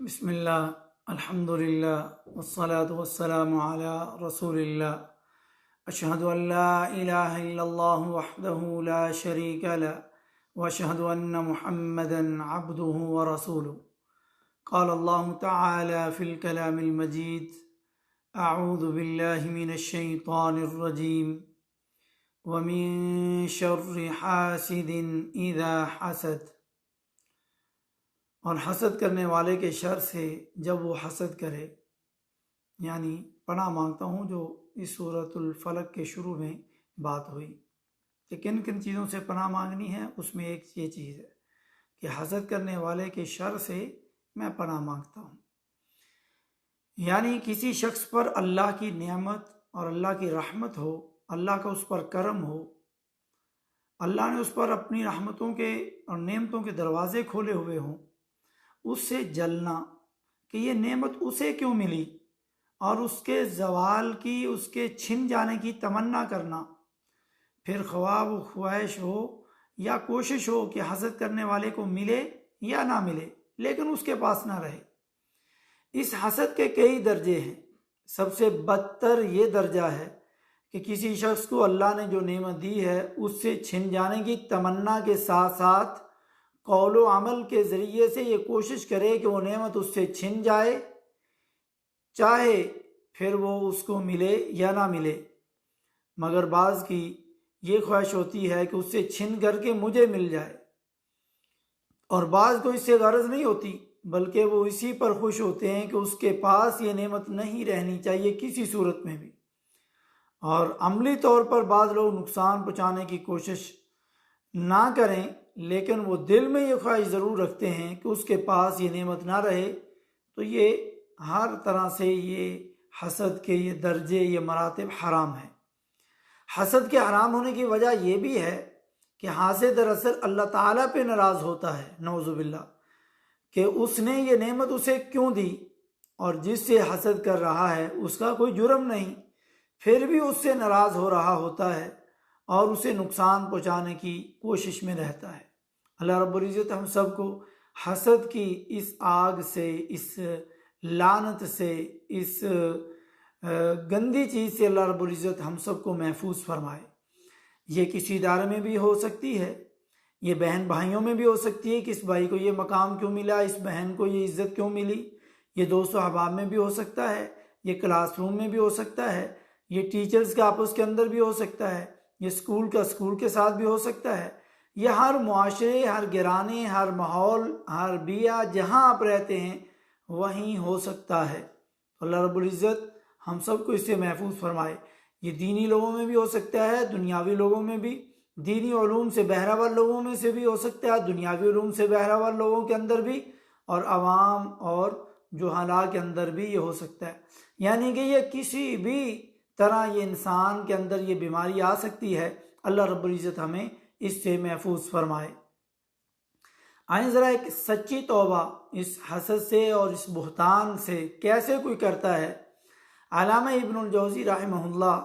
بسم اللہ، الحمد للہ، والصلاة والسلام علی رسول اللہ۔ اشہد ان لا الہ الا اللہ وحدہ لا شریک لہ واشہد ان محمدا عبدہ ورسولہ۔ قال اللہ تعالی فی الکلام المجید: اعوذ باللہ من الشیطان الرجیم، ومن شر حاسد اذا حسد، اور حسد کرنے والے کے شر سے جب وہ حسد کرے، یعنی پناہ مانگتا ہوں جو اس سورۃ الفلق کے شروع میں بات ہوئی کہ کن کن چیزوں سے پناہ مانگنی ہے۔ اس میں ایک یہ چیز ہے کہ حسد کرنے والے کے شر سے میں پناہ مانگتا ہوں، یعنی کسی شخص پر اللہ کی نعمت اور اللہ کی رحمت ہو، اللہ کا اس پر کرم ہو، اللہ نے اس پر اپنی رحمتوں کے اور نعمتوں کے دروازے کھولے ہوئے ہوں، اس سے جلنا کہ یہ نعمت اسے کیوں ملی، اور اس کے زوال کی، اس کے چھن جانے کی تمنا کرنا، پھر خواہ وہ خواہش ہو یا کوشش ہو کہ حسد کرنے والے کو ملے یا نہ ملے لیکن اس کے پاس نہ رہے۔ اس حسد کے کئی درجے ہیں۔ سب سے بدتر یہ درجہ ہے کہ کسی شخص کو اللہ نے جو نعمت دی ہے اس سے چھن جانے کی تمنا کے ساتھ ساتھ قول و عمل کے ذریعے سے یہ کوشش کرے کہ وہ نعمت اس سے چھن جائے، چاہے پھر وہ اس کو ملے یا نہ ملے۔ مگر بعض کی یہ خواہش ہوتی ہے کہ اس سے چھن کر کے مجھے مل جائے، اور بعض کو اس سے غرض نہیں ہوتی بلکہ وہ اسی پر خوش ہوتے ہیں کہ اس کے پاس یہ نعمت نہیں رہنی چاہیے کسی صورت میں بھی۔ اور عملی طور پر بعض لوگ نقصان پہنچانے کی کوشش نہ کریں لیکن وہ دل میں یہ خواہش ضرور رکھتے ہیں کہ اس کے پاس یہ نعمت نہ رہے، تو یہ ہر طرح سے یہ حسد کے یہ درجے، یہ مراتب حرام ہیں۔ حسد کے حرام ہونے کی وجہ یہ بھی ہے کہ حاسد دراصل اللہ تعالیٰ پہ ناراض ہوتا ہے، نعوذ باللہ، کہ اس نے یہ نعمت اسے کیوں دی، اور جس سے حسد کر رہا ہے اس کا کوئی جرم نہیں، پھر بھی اس سے ناراض ہو رہا ہوتا ہے اور اسے نقصان پہنچانے کی کوشش میں رہتا ہے۔ اللہ رب العزت ہم سب کو حسد کی اس آگ سے، اس لعنت سے، اس گندی چیز سے اللہ رب العزت ہم سب کو محفوظ فرمائے۔ یہ کسی ادارے میں بھی ہو سکتی ہے، یہ بہن بھائیوں میں بھی ہو سکتی ہے کہ اس بھائی کو یہ مقام کیوں ملا، اس بہن کو یہ عزت کیوں ملی، یہ دوست و احباب میں بھی ہو سکتا ہے، یہ کلاس روم میں بھی ہو سکتا ہے، یہ ٹیچرز کے آپس کے اندر بھی ہو سکتا ہے، یہ اسکول کا اسکول کے ساتھ بھی ہو سکتا ہے، یہ ہر معاشرے، ہر گھرانے، ہر ماحول، ہر بیہ جہاں آپ رہتے ہیں وہیں ہو سکتا ہے۔ اللہ رب العزت ہم سب کو اس سے محفوظ فرمائے۔ یہ دینی لوگوں میں بھی ہو سکتا ہے، دنیاوی لوگوں میں بھی، دینی علوم سے بہرہور لوگوں میں سے بھی ہو سکتا ہے، دنیاوی علوم سے بہرہور لوگوں کے اندر بھی، اور عوام اور جہلاء کے اندر بھی یہ ہو سکتا ہے۔ یعنی کہ یہ کسی بھی طرح یہ انسان کے اندر یہ بیماری آ سکتی ہے۔ اللہ رب العزت ہمیں اس سے محفوظ فرمائے۔ آئیں ذرا ایک سچی توبہ اس حسد سے اور اس بہتان سے کیسے کوئی کرتا ہے۔ علامہ ابن الجوزی رحمہ اللہ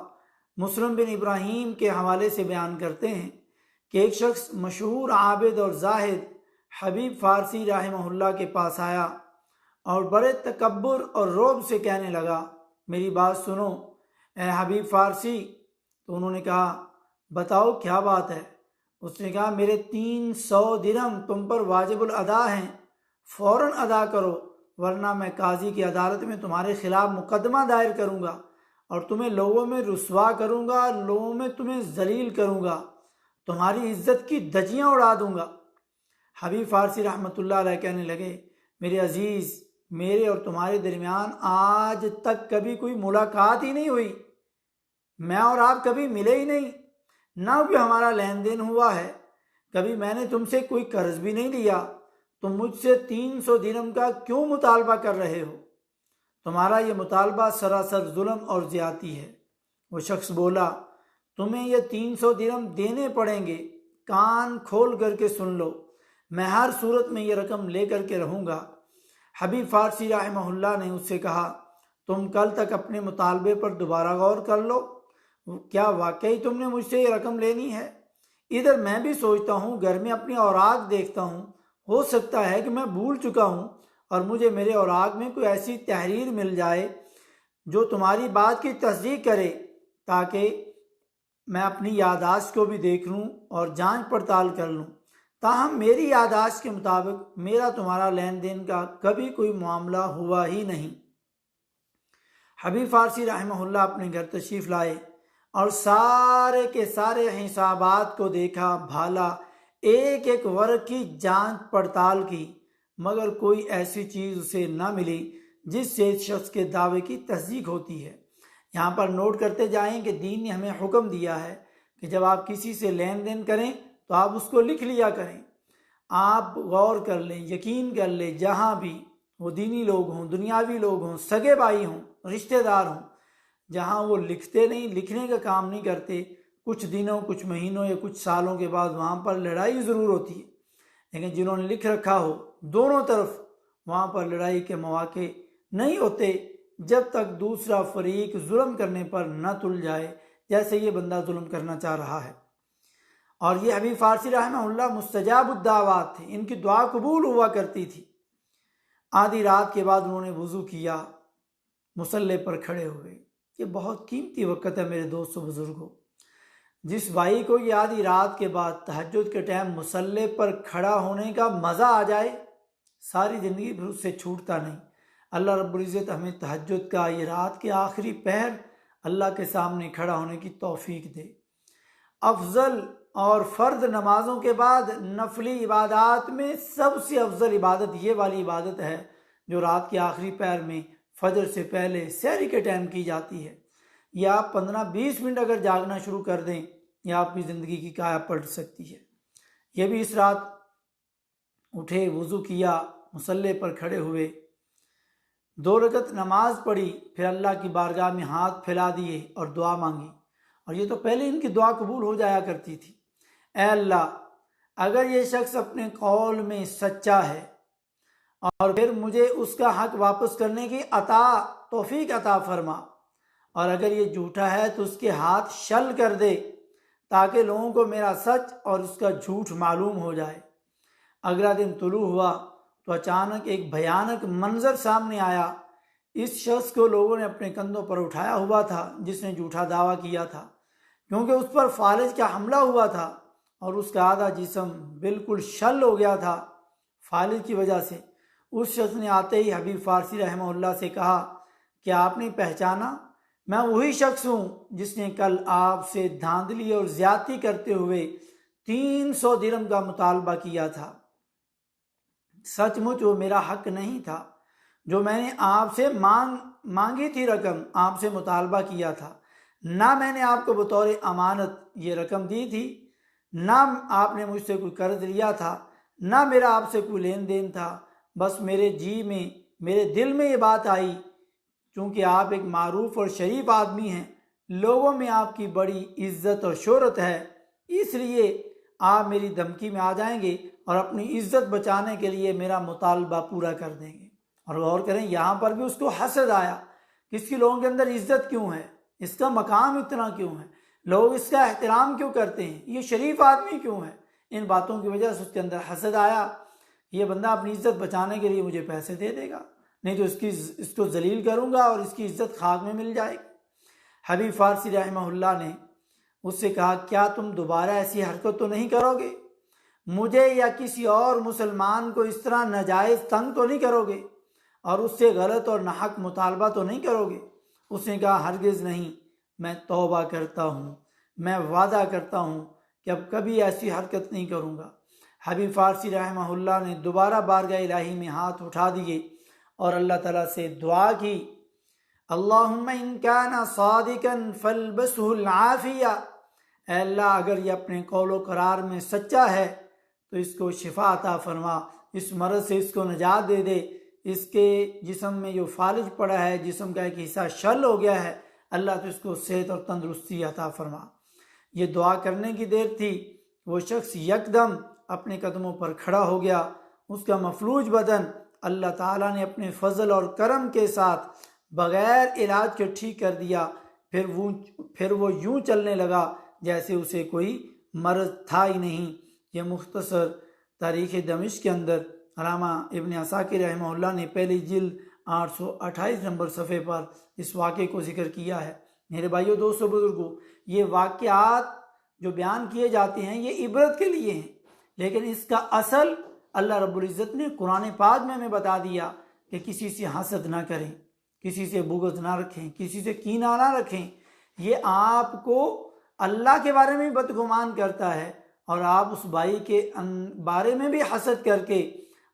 مسلم بن ابراہیم کے حوالے سے بیان کرتے ہیں کہ ایک شخص مشہور عابد اور زاہد حبیب فارسی رحمہ اللہ کے پاس آیا اور بڑے تکبر اور رعب سے کہنے لگا: میری بات سنو اے حبیب فارسی۔ تو انہوں نے کہا: بتاؤ کیا بات ہے؟ اس نے کہا: میرے 300 درہم تم پر واجب الادا ہیں، فوراً ادا کرو ورنہ میں قاضی کی عدالت میں تمہارے خلاف مقدمہ دائر کروں گا اور تمہیں لوگوں میں رسوا کروں گا، لوگوں میں تمہیں ذلیل کروں گا، تمہاری عزت کی دھجیاں اڑا دوں گا۔ حبیب فارسی رحمۃ اللہ علیہ کہنے لگے: میرے عزیز، میرے اور تمہارے درمیان آج تک کبھی کوئی ملاقات ہی نہیں ہوئی، میں اور آپ کبھی ملے ہی نہیں، نہ بھی ہمارا لین دین ہوا ہے، کبھی میں نے تم سے کوئی قرض بھی نہیں لیا، تم مجھ سے 300 درہم کا کیوں مطالبہ کر رہے ہو؟ تمہارا یہ مطالبہ سراسر ظلم اور زیادتی ہے۔ وہ شخص بولا: تمہیں یہ 300 درہم دینے پڑیں گے، کان کھول کر کے سن لو، میں ہر صورت میں یہ رقم لے کر کے رہوں گا۔ حبیب فارسی رحمہ اللہ نے اس سے کہا: تم کل تک اپنے مطالبے پر دوبارہ غور کر لو، کیا واقعی تم نے مجھ سے یہ رقم لینی ہے؟ ادھر میں بھی سوچتا ہوں، گھر میں اپنی اوراق دیکھتا ہوں، ہو سکتا ہے کہ میں بھول چکا ہوں اور مجھے میرے اوراق میں کوئی ایسی تحریر مل جائے جو تمہاری بات کی تصدیق کرے، تاکہ میں اپنی یادداشت کو بھی دیکھ لوں اور جانچ پڑتال کر لوں۔ تاہم میری یادداشت کے مطابق میرا تمہارا لین دین کا کبھی کوئی معاملہ ہوا ہی نہیں۔ حبیب فارسی رحمہ اللہ اپنے گھر تشریف لائے اور سارے کے سارے حسابات کو دیکھا، بھالا، ایک ایک ورق کی جانچ پڑتال کی، مگر کوئی ایسی چیز اسے نہ ملی جس سے اس شخص کے دعوے کی تصدیق ہوتی ہے۔ یہاں پر نوٹ کرتے جائیں کہ دین نے ہمیں حکم دیا ہے کہ جب آپ کسی سے لین دین کریں تو آپ اس کو لکھ لیا کریں۔ آپ غور کر لیں، یقین کر لیں، جہاں بھی وہ دینی لوگ ہوں، دنیاوی لوگ ہوں، سگے بھائی ہوں، رشتہ دار ہوں، جہاں وہ لکھتے نہیں، لکھنے کا کام نہیں کرتے، کچھ دنوں، کچھ مہینوں یا کچھ سالوں کے بعد وہاں پر لڑائی ضرور ہوتی ہے، لیکن جنہوں نے لکھ رکھا ہو دونوں طرف وہاں پر لڑائی کے مواقع نہیں ہوتے جب تک دوسرا فریق ظلم کرنے پر نہ تل جائے، جیسے یہ بندہ ظلم کرنا چاہ رہا ہے۔ اور یہ حبیب فارسی رحمہ اللہ مستجاب الدعوات تھے، ان کی دعا قبول ہوا کرتی تھی۔ آدھی رات کے بعد انہوں نے وضو کیا، مصلی پر کھڑے ہوئے۔ یہ بہت قیمتی وقت ہے میرے دوستو بزرگوں۔ جس بھائی کو یہ آدھی رات کے بعد تہجد کے ٹائم مصلی پر کھڑا ہونے کا مزہ آ جائے، ساری زندگی پھر اس سے چھوٹتا نہیں۔ اللہ رب العزت ہمیں تہجد کا یہ رات کے آخری پہر اللہ کے سامنے کھڑا ہونے کی توفیق دے۔ افضل اور فرض نمازوں کے بعد نفلی عبادات میں سب سے افضل عبادت یہ والی عبادت ہے جو رات کے آخری پہر میں فجر سے پہلے سحری کے ٹائم کی جاتی ہے۔ یہ آپ 15-20 منٹ اگر جاگنا شروع کر دیں، یہ آپ کی زندگی کی کایا پلٹ سکتی ہے۔ یہ بھی اس رات اٹھے، وضو کیا، مصلی پر کھڑے ہوئے، 2 رکعت نماز پڑھی، پھر اللہ کی بارگاہ میں ہاتھ پھیلا دیے اور دعا مانگی۔ اور یہ تو پہلے ان کی دعا قبول ہو جایا کرتی تھی۔ اے اللہ، اگر یہ شخص اپنے قول میں سچا ہے اور پھر مجھے اس کا حق واپس کرنے کی توفیق عطا فرما، اور اگر یہ جھوٹا ہے تو اس کے ہاتھ شل کر دے تاکہ لوگوں کو میرا سچ اور اس کا جھوٹ معلوم ہو جائے۔ اگلا دن طلوع ہوا تو اچانک ایک بھیانک منظر سامنے آیا۔ اس شخص کو لوگوں نے اپنے کندھوں پر اٹھایا ہوا تھا جس نے جھوٹا دعویٰ کیا تھا، کیونکہ اس پر فالج کا حملہ ہوا تھا اور اس کا آدھا جسم بالکل شل ہو گیا تھا فالج کی وجہ سے۔ اس شخص نے آتے ہی حبیب فارسی رحمہ اللہ سے کہا کہ آپ نے پہچانا؟ میں وہی شخص ہوں جس نے کل آپ سے دھاندلی اور زیادتی کرتے ہوئے 300 درہم کا مطالبہ کیا تھا۔ سچ مچ وہ میرا حق نہیں تھا، جو میں نے آپ سے مانگی تھی رقم، آپ سے مطالبہ کیا تھا، نہ میں نے آپ کو بطور امانت یہ رقم دی تھی، نہ آپ نے مجھ سے کوئی قرض لیا تھا، نہ میرا آپ سے کوئی لین دین تھا۔ بس میرے جی میں، میرے دل میں یہ بات آئی، چونکہ آپ ایک معروف اور شریف آدمی ہیں، لوگوں میں آپ کی بڑی عزت اور شہرت ہے، اس لیے آپ میری دھمکی میں آ جائیں گے اور اپنی عزت بچانے کے لیے میرا مطالبہ پورا کر دیں گے۔ اور غور کریں، یہاں پر بھی اس کو حسد آیا کہ اس کی لوگوں کے اندر عزت کیوں ہے، اس کا مقام اتنا کیوں ہے، لوگ اس کا احترام کیوں کرتے ہیں، یہ شریف آدمی کیوں ہے۔ ان باتوں کی وجہ سے اس کے اندر حسد آیا، یہ بندہ اپنی عزت بچانے کے لیے مجھے پیسے دے دے گا، نہیں تو اس کو ذلیل کروں گا اور اس کی عزت خاک میں مل جائے گی۔ حبیب فارسی رحمہ اللہ نے اس سے کہا، کیا تم دوبارہ ایسی حرکت تو نہیں کرو گے؟ مجھے یا کسی اور مسلمان کو اس طرح ناجائز تنگ تو نہیں کرو گے اور اس سے غلط اور ناحق مطالبہ تو نہیں کرو گے؟ اس نے کہا، ہرگز نہیں، میں توبہ کرتا ہوں، میں وعدہ کرتا ہوں کہ اب کبھی ایسی حرکت نہیں کروں گا۔ حبیب فارسی رحمہ اللہ نے دوبارہ بارگاہ الہی میں ہاتھ اٹھا دیے اور اللہ تعالیٰ سے دعا کی، اللہم ان کان صادقا فالبسہ العافیہ، اے اللہ اگر یہ اپنے قول و قرار میں سچا ہے تو اس کو شفا عطا فرما، اس مرض سے اس کو نجات دے دے، اس کے جسم میں جو فالج پڑا ہے، جسم کا ایک حصہ شل ہو گیا ہے، اللہ تو اس کو صحت اور تندرستی عطا فرما۔ یہ دعا کرنے کی دیر تھی، وہ شخص یکدم اپنے قدموں پر کھڑا ہو گیا، اس کا مفلوج بدن اللہ تعالیٰ نے اپنے فضل اور کرم کے ساتھ بغیر علاج کے ٹھیک کر دیا، پھر وہ یوں چلنے لگا جیسے اسے کوئی مرض تھا ہی نہیں۔ یہ مختصر تاریخ دمشق کے اندر علامہ ابن عساکر رحمہ اللہ نے پہلی جلد 828 نمبر صفحے پر اس واقعے کو ذکر کیا ہے۔ میرے بھائیوں، دوستو، بزرگوں، یہ واقعات جو بیان کیے جاتے ہیں یہ عبرت کے لیے ہیں، لیکن اس کا اصل اللہ رب العزت نے قرآن پاک میں ہمیں بتا دیا کہ کسی سے حسد نہ کریں، کسی سے بغض نہ رکھیں، کسی سے کینہ نہ رکھیں۔ یہ آپ کو اللہ کے بارے میں بدگمان کرتا ہے، اور آپ اس بھائی کے بارے میں بھی حسد کر کے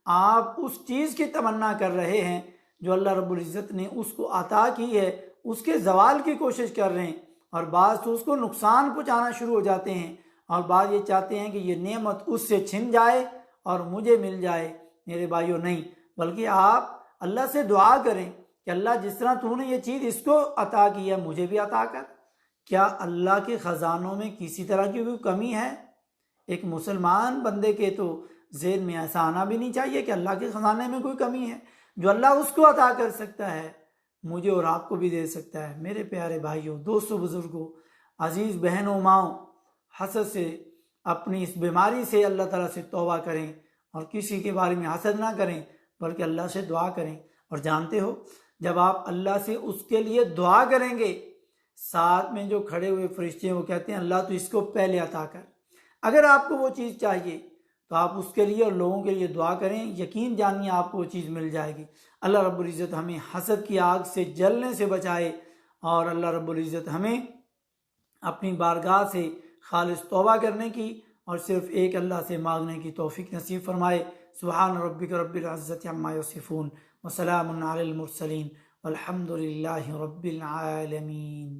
آپ اس چیز کی تمنا کر رہے ہیں جو اللہ رب العزت نے اس کو عطا کی ہے، اس کے زوال کی کوشش کر رہے ہیں، اور بعض تو اس کو نقصان پہنچانا شروع ہو جاتے ہیں، اور بعض یہ چاہتے ہیں کہ یہ نعمت اس سے چھن جائے اور مجھے مل جائے۔ میرے بھائیوں، نہیں، بلکہ آپ اللہ سے دعا کریں کہ اللہ جس طرح تو نے یہ چیز اس کو عطا کی ہے مجھے بھی عطا کر۔ کیا اللہ کے خزانوں میں کسی طرح کی کوئی کمی ہے؟ ایک مسلمان بندے کے تو ذہن میں ایسا آنا بھی نہیں چاہیے کہ اللہ کے خزانے میں کوئی کمی ہے۔ جو اللہ اس کو عطا کر سکتا ہے مجھے اور آپ کو بھی دے سکتا ہے۔ میرے پیارے بھائیوں، دوستوں، بزرگوں، عزیز بہنوں، ماؤں، حسد سے، اپنی اس بیماری سے اللہ تعالیٰ سے توبہ کریں، اور کسی کے بارے میں حسد نہ کریں بلکہ اللہ سے دعا کریں۔ اور جانتے ہو، جب آپ اللہ سے اس کے لیے دعا کریں گے، ساتھ میں جو کھڑے ہوئے فرشتے ہیں وہ کہتے ہیں اللہ تو اس کو پہلے عطا کر۔ اگر آپ کو وہ چیز چاہیے تو آپ اس کے لیے اور لوگوں کے لیے دعا کریں، یقین جانیے آپ کو وہ چیز مل جائے گی۔ اللہ رب العزت ہمیں حسد کی آگ سے جلنے سے بچائے، اور اللہ رب العزت ہمیں اپنی بارگاہ سے خالص توبہ کرنے کی اور صرف ایک اللہ سے مانگنے کی توفیق نصیب فرمائے۔ سبحان ربک رب العزت عما یصفون وسلام علی المرسلین والحمد للہ رب العالمین۔